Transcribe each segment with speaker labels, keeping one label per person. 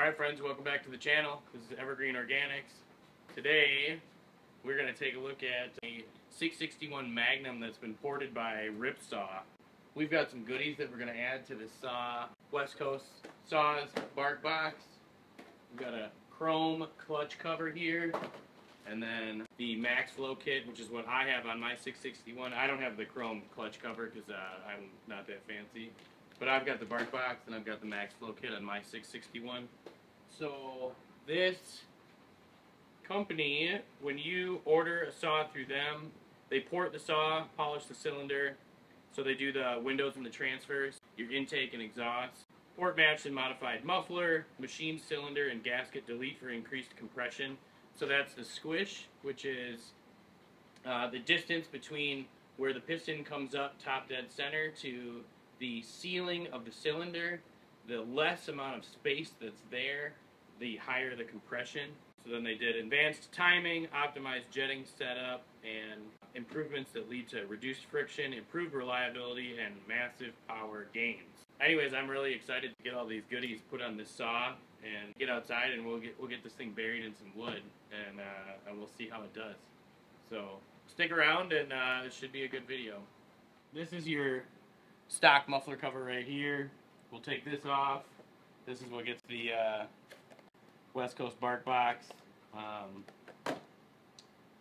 Speaker 1: Alright friends, welcome back to the channel. This is Evergreen Organics. Today, we're going to take a look at a 661 Magnum that's been ported by RIPSAW. We've got some goodies that we're going to add to this saw. Westcoast saws bark box. We've got a chrome clutch cover here. And then the Max Flow kit, which is what I have on my 661. I don't have the chrome clutch cover because I'm not that fancy. But I've got the bark box and I've got the Max Flow kit on my 661. So this company, when you order a saw through them, they port the saw, polish the cylinder. So they do the windows and the transfers, your intake and exhaust. Port matched and modified muffler, machine cylinder, and gasket delete for increased compression. So that's the squish, which is the distance between where the piston comes up top dead center to the ceiling of the cylinder. The less amount of space that's there, the higher the compression. So then they did advanced timing, optimized jetting setup, and improvements that lead to reduced friction, improved reliability, and massive power gains. Anyways, I'm really excited to get all these goodies put on this saw and get outside, and we'll get this thing buried in some wood, and we'll see how it does. So stick around, and it should be a good video. This is your stock muffler cover right here. We'll take this off. This is what gets the Westcoast bark box.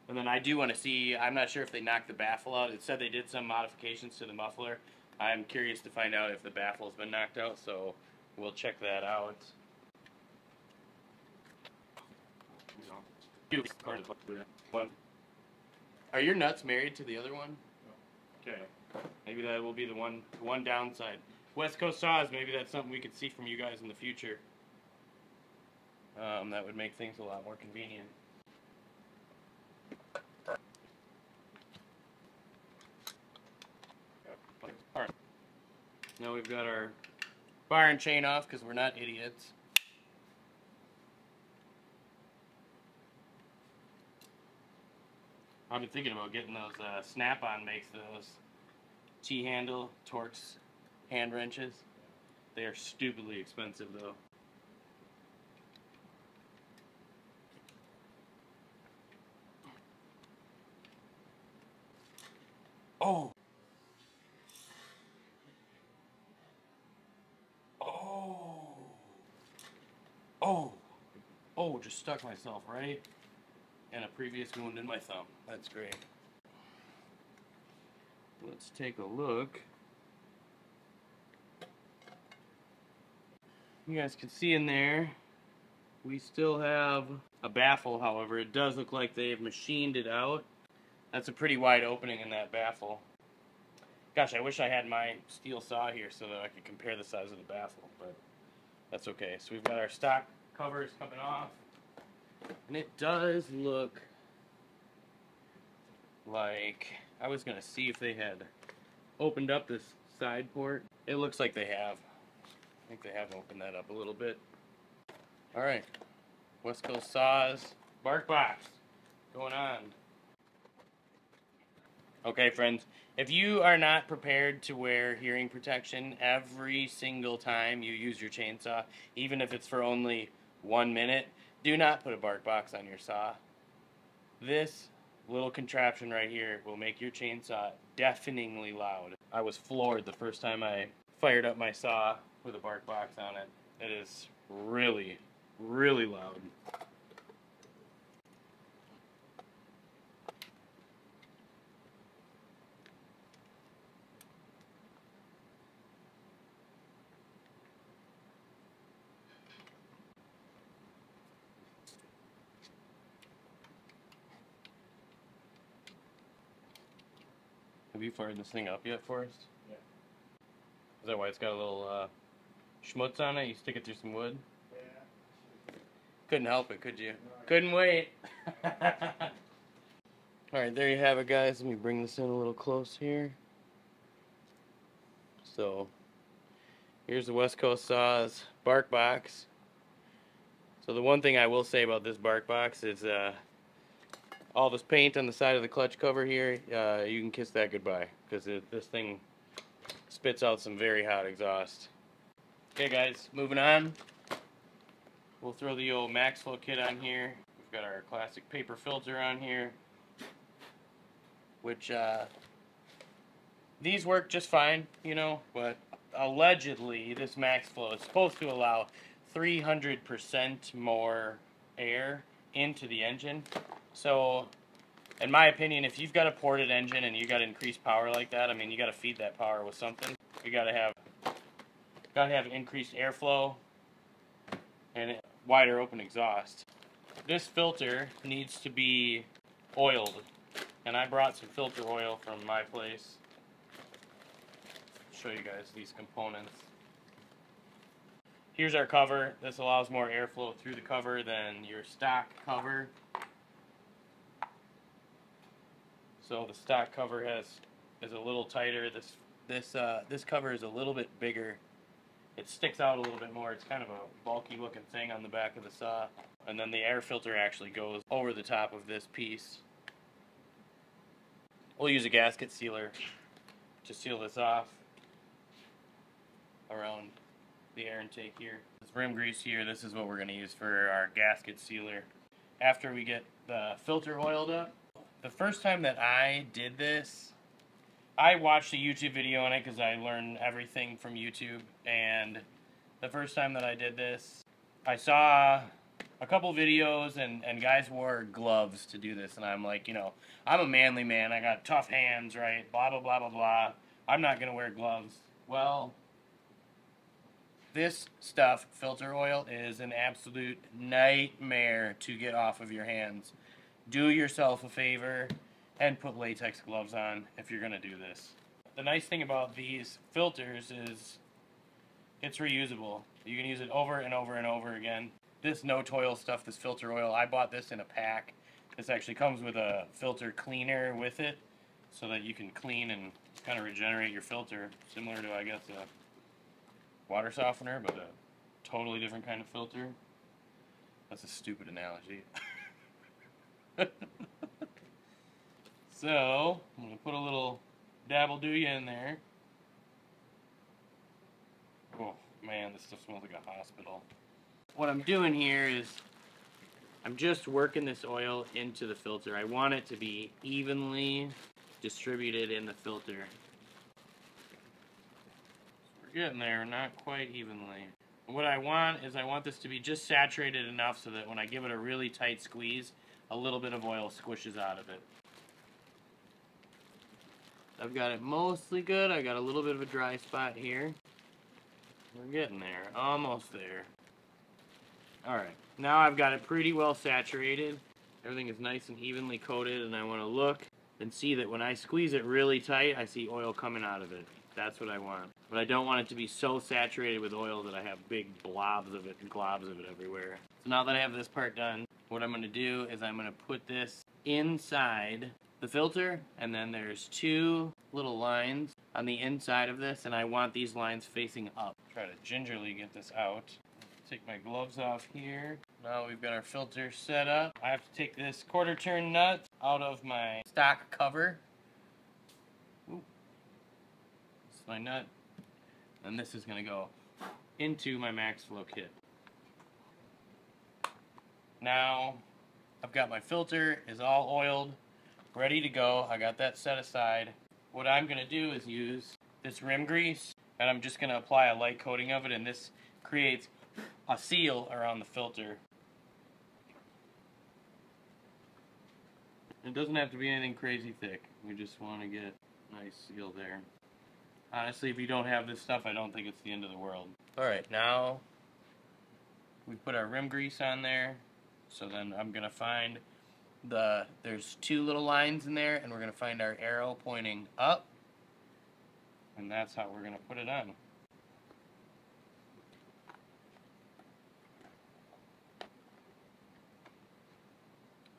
Speaker 1: And then I do want to see, I'm not sure if they knocked the baffle out. It said they did some modifications to the muffler. I'm curious to find out if the baffle's been knocked out, so we'll check that out. Are your nuts married to the other one? Okay. Maybe that will be the one downside. Westcoast saws, maybe that's something we could see from you guys in the future. That would make things a lot more convenient. Alright. Now we've got our bar and chain off because we're not idiots. I've been thinking about getting those Snap-on makes those T-handle Torx hand wrenches. They are stupidly expensive though. Oh! Oh! Oh! Oh, just stuck myself right in a previous wound in my thumb. That's great. Let's take a look. You guys can see in there, we still have a baffle, however. It does look like they've machined it out. That's a pretty wide opening in that baffle. Gosh, I wish I had my Stihl saw here so that I could compare the size of the baffle, but that's okay. So we've got our stock covers coming off, and it does look like, I was going to see if they had opened up this side port. It looks like they have. I think they have opened that up a little bit. Alright, Westcoast saws, bark box, going on. Okay friends, if you are not prepared to wear hearing protection every single time you use your chainsaw, even if it's for only 1 minute, do not put a bark box on your saw. This little contraption right here will make your chainsaw deafeningly loud. I was floored the first time I fired up my saw with a bark box on it. It is really, really loud. Have you fired this thing up yet for us?
Speaker 2: Yeah.
Speaker 1: Is that why it's got a little schmutz on it? You stick it through some wood?
Speaker 2: Yeah.
Speaker 1: Couldn't help it, could you?
Speaker 2: No,
Speaker 1: Couldn't wait. Alright, there you have it, guys. Let me bring this in a little close here. So, here's the Westcoast Saws bark box. So the one thing I will say about this bark box is all this paint on the side of the clutch cover here, you can kiss that goodbye, because this thing spits out some very hot exhaust. Okay guys, moving on. We'll throw the old MaxFlow kit on here. We've got our classic paper filter on here, which these work just fine, you know, but allegedly this MaxFlow is supposed to allow 300% more air into the engine. So, in my opinion, if you've got a ported engine and you got increased power like that, I mean, you got to feed that power with something. You got to have increased airflow and wider open exhaust. This filter needs to be oiled, and I brought some filter oil from my place. Show you guys these components. Here's our cover. This allows more airflow through the cover than your stock cover. So the stock cover is a little tighter. This cover is a little bit bigger. It sticks out a little bit more. It's kind of a bulky looking thing on the back of the saw. And then the air filter actually goes over the top of this piece. We'll use a gasket sealer to seal this off around the air intake here. This rim grease here, this is what we're going to use for our gasket sealer. After we get the filter oiled up, the first time that I did this, I watched a YouTube video on it because I learned everything from YouTube, and the first time that I did this, I saw a couple videos and guys wore gloves to do this, and I'm like, you know, I'm a manly man, I got tough hands, right, blah, blah, blah, blah, blah, I'm not going to wear gloves. Well, this stuff, filter oil, is an absolute nightmare to get off of your hands. Do yourself a favor and put latex gloves on if you're going to do this. The nice thing about these filters is it's reusable. You can use it over and over and over again. This no-toil stuff, this filter oil, I bought this in a pack. This actually comes with a filter cleaner with it so that you can clean and kind of regenerate your filter, similar to, I guess, a water softener, but a totally different kind of filter. That's a stupid analogy. So, I'm going to put a little dabble-do-ya in there. Oh, man, this stuff smells like a hospital. What I'm doing here is I'm just working this oil into the filter. I want it to be evenly distributed in the filter. We're getting there, not quite evenly. What I want is I want this to be just saturated enough so that when I give it a really tight squeeze, a little bit of oil squishes out of it. I've got it mostly good. I got a little bit of a dry spot here. We're getting there. Almost there. Alright. Now I've got it pretty well saturated. Everything is nice and evenly coated, and I want to look and see that when I squeeze it really tight, I see oil coming out of it. That's what I want. But I don't want it to be so saturated with oil that I have big blobs of it and globs of it everywhere. So now that I have this part done, what I'm going to do is I'm going to put this inside the filter, and then there's two little lines on the inside of this, and I want these lines facing up. Try to gingerly get this out. Take my gloves off here. Now we've got our filter set up. I have to take this quarter turn nut out of my stock cover. Ooh. This is my nut. And this is going to go into my MaxFlow kit. Now I've got my filter, is all oiled, ready to go. I got that set aside. What I'm going to do is use this rim grease, and I'm just going to apply a light coating of it, and this creates a seal around the filter. It doesn't have to be anything crazy thick. We just want to get a nice seal there. Honestly, if you don't have this stuff, I don't think it's the end of the world. Alright, now we put our rim grease on there. So then I'm going to find there's two little lines in there, and we're going to find our arrow pointing up. And that's how we're going to put it on.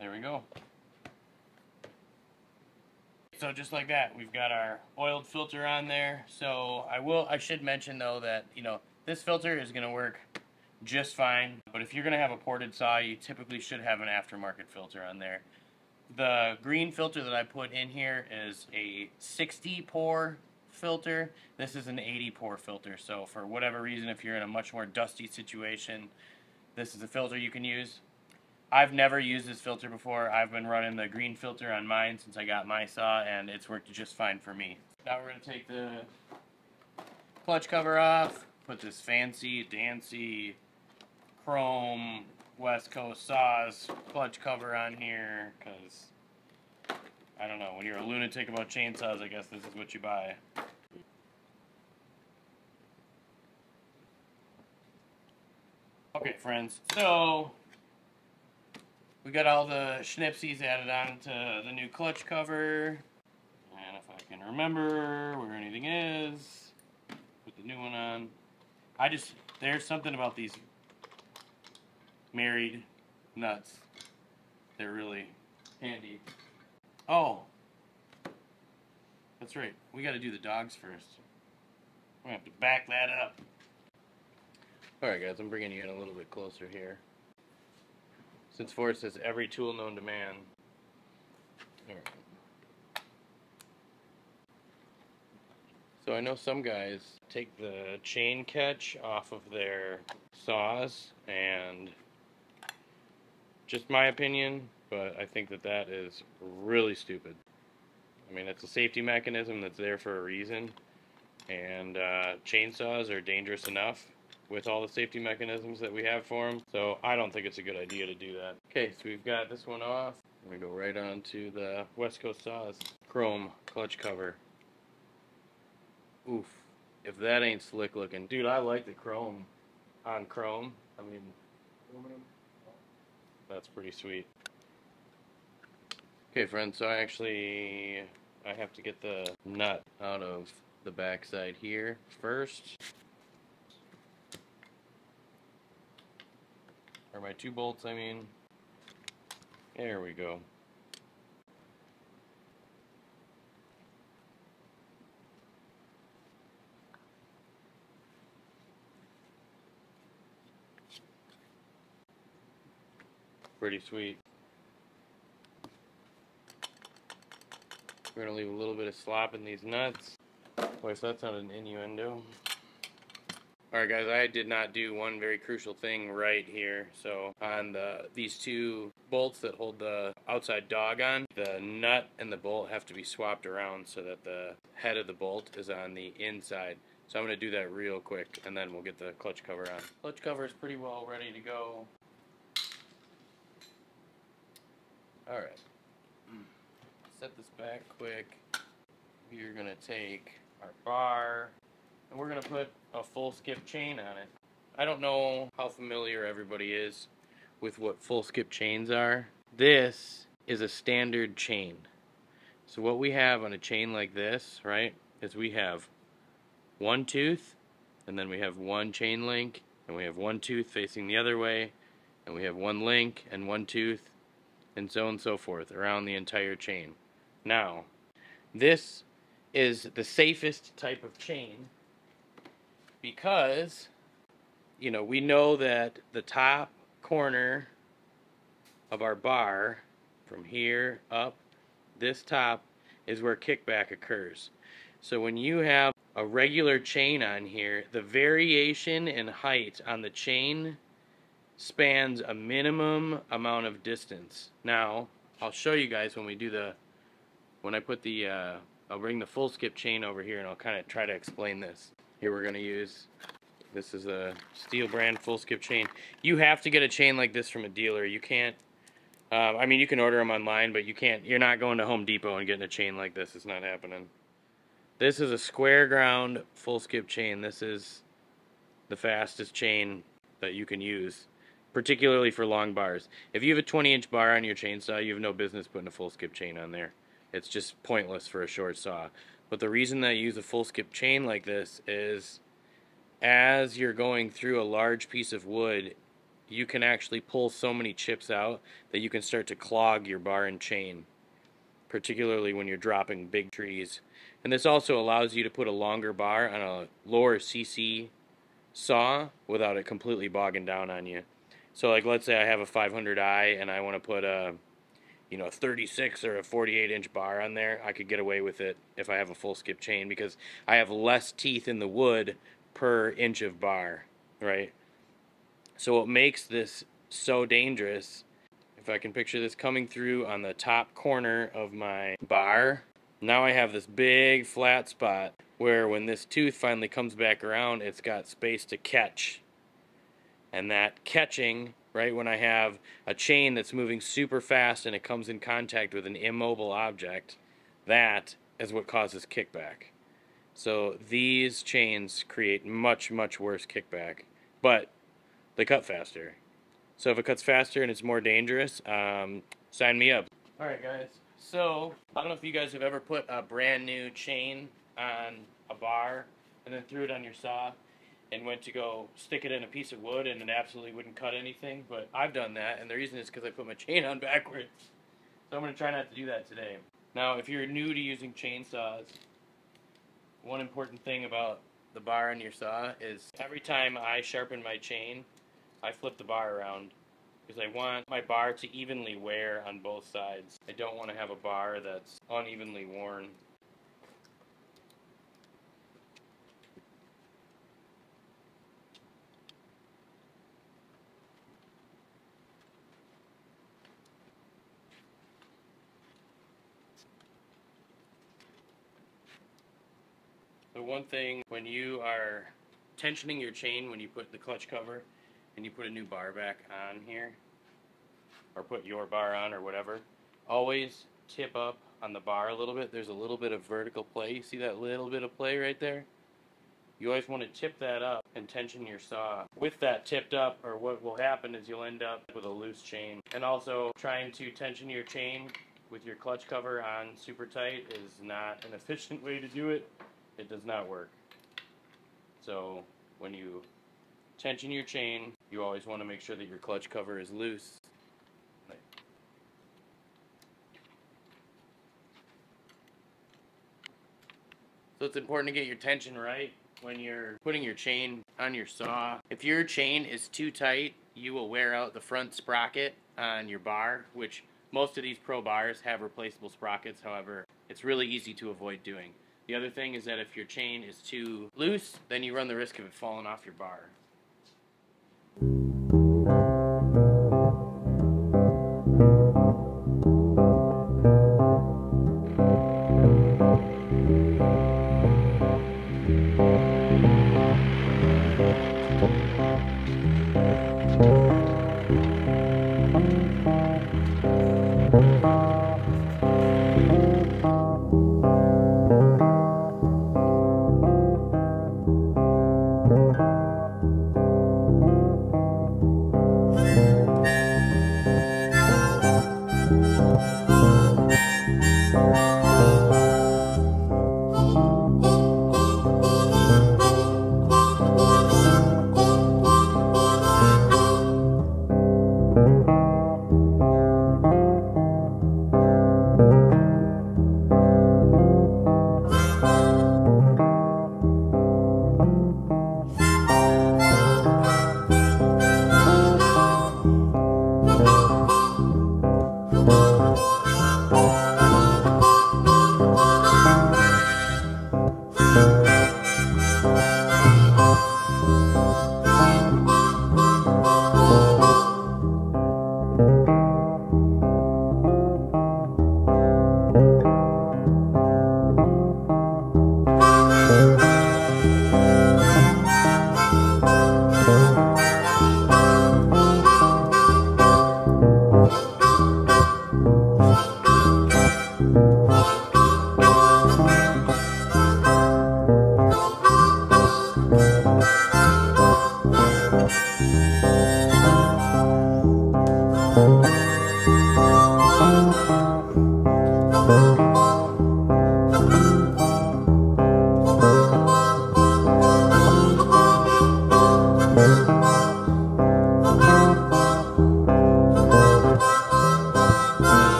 Speaker 1: There we go. So just like that, we've got our oiled filter on there. So I should mention though that, you know, this filter is going to work just fine, but if you're going to have a ported saw, you typically should have an aftermarket filter on there. The green filter that I put in here is a 60 pore filter. This is an 80 pore filter, so for whatever reason, if you're in a much more dusty situation, This is a filter you can use. I've never used this filter before. I've been running the green filter on mine since I got my saw, and it's worked just fine for me. Now we're going to take the clutch cover off, put this fancy, dancy, chrome Westcoast saws clutch cover on here, because, I don't know, when you're a lunatic about chainsaws, I guess this is what you buy. Okay, friends, so we got all the schnipsies added on to the new clutch cover. And if I can remember where anything is, put the new one on. There's something about these married nuts. They're really handy. Oh, that's right. We got to do the dogs first. We're going to have to back that up. Alright guys, I'm bringing you in a little bit closer here. Since Ford says every tool known to man. Alright. So I know some guys take the chain catch off of their saws, and just my opinion, but I think that is really stupid. I mean, it's a safety mechanism that's there for a reason, and chainsaws are dangerous enough with all the safety mechanisms that we have for them, so I don't think it's a good idea to do that. Okay, so we've got this one off. We go right on to the Westcoast saws. Chrome clutch cover. Oof, if that ain't slick looking. Dude, I like the chrome on chrome. I mean, that's pretty sweet. Okay friends, so I have to get the nut out of the backside here first. Or my 2 bolts, I mean. There we go. Pretty sweet. We're going to leave a little bit of slop in these nuts. Boy, so that's not an innuendo. Alright guys, I did not do one very crucial thing right here. So on these 2 bolts that hold the outside dog on, the nut and the bolt have to be swapped around so that the head of the bolt is on the inside. So I'm going to do that real quick, and then we'll get the clutch cover on. Clutch cover is pretty well ready to go. Alright, set this back quick. We're going to take our bar, and we're going to put a full skip chain on it. I don't know how familiar everybody is with what full skip chains are. This is a standard chain. So what we have on a chain like this, right, is we have 1 tooth, and then we have 1 chain link, and we have 1 tooth facing the other way, and we have 1 link and 1 tooth, and so on and so forth around the entire chain. Now, this is the safest type of chain because, you know, we know that the top corner of our bar, from here up, this top is where kickback occurs. So when you have a regular chain on here, the variation in height on the chain spans a minimum amount of distance. Now, I'll show you guys when we do when I put the, I'll bring the full skip chain over here and I'll kind of try to explain this. Here we're going to use, this is a Stihl brand full skip chain. You have to get a chain like this from a dealer. You can't, I mean, you can order them online, but you can't, you're not going to Home Depot and getting a chain like this. It's not happening. This is a square ground full skip chain. This is the fastest chain that you can use, particularly for long bars. If you have a 20-inch bar on your chainsaw, you have no business putting a full skip chain on there. It's just pointless for a short saw. But the reason that I use a full skip chain like this is as you're going through a large piece of wood, you can actually pull so many chips out that you can start to clog your bar and chain, particularly when you're dropping big trees. And this also allows you to put a longer bar on a lower CC saw without it completely bogging down on you. So like, let's say I have a 500i and I want to put a, you know, 36 or a 48-inch bar on there. I could get away with it if I have a full skip chain because I have less teeth in the wood per inch of bar, right? So what makes this so dangerous, if I can picture this coming through on the top corner of my bar, now I have this big flat spot where when this tooth finally comes back around, it's got space to catch. And that catching, right when I have a chain that's moving super fast and it comes in contact with an immobile object, that is what causes kickback. So these chains create much, much worse kickback, but they cut faster. So if it cuts faster and it's more dangerous, sign me up. Alright guys, so I don't know if you guys have ever put a brand new chain on a bar and then threw it on your saw and went to go stick it in a piece of wood and it absolutely wouldn't cut anything, but I've done that, and the reason is because I put my chain on backwards. So I'm going to try not to do that today. Now if you're new to using chainsaws, one important thing about the bar on your saw is every time I sharpen my chain, I flip the bar around because I want my bar to evenly wear on both sides. I don't want to have a bar that's unevenly worn. So one thing, when you are tensioning your chain, when you put the clutch cover and you put a new bar back on here, or put your bar on or whatever, always tip up on the bar a little bit. There's a little bit of vertical play. You see that little bit of play right there? You always want to tip that up and tension your saw. With that tipped up, or what will happen is you'll end up with a loose chain. And also, trying to tension your chain with your clutch cover on super tight is not an efficient way to do it. It does not work. So when you tension your chain, you always want to make sure that your clutch cover is loose. So it's important to get your tension right when you're putting your chain on your saw. If your chain is too tight, you will wear out the front sprocket on your bar, which most of these pro bars have replaceable sprockets. However, it's really easy to avoid doing. The other thing is that if your chain is too loose, then you run the risk of it falling off your bar.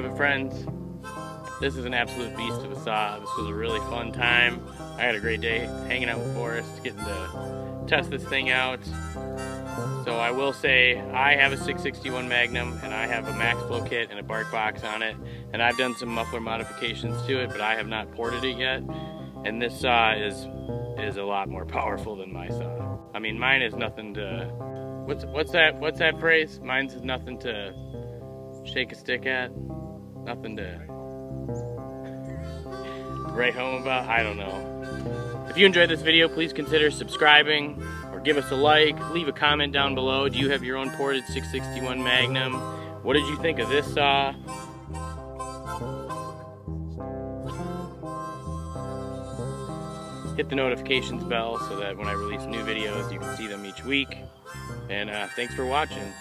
Speaker 1: have it, friends. This is an absolute beast of a saw. This was a really fun time. I had a great day hanging out with Forrest, getting to test this thing out. So I will say I have a 661 Magnum and I have a max flow kit and a bark box on it, and I've done some muffler modifications to it, but I have not ported it yet. And this saw is a lot more powerful than my saw. I mean, mine is nothing to, what's that phrase? Mine's is nothing to shake a stick at, nothing to write home about. I don't know. If you enjoyed this video, please consider subscribing or give us a like. Leave a comment down below. Do you have your own ported 661 Magnum? What did you think of this saw? Hit the notifications bell so that when I release new videos, you can see them each week. And thanks for watching.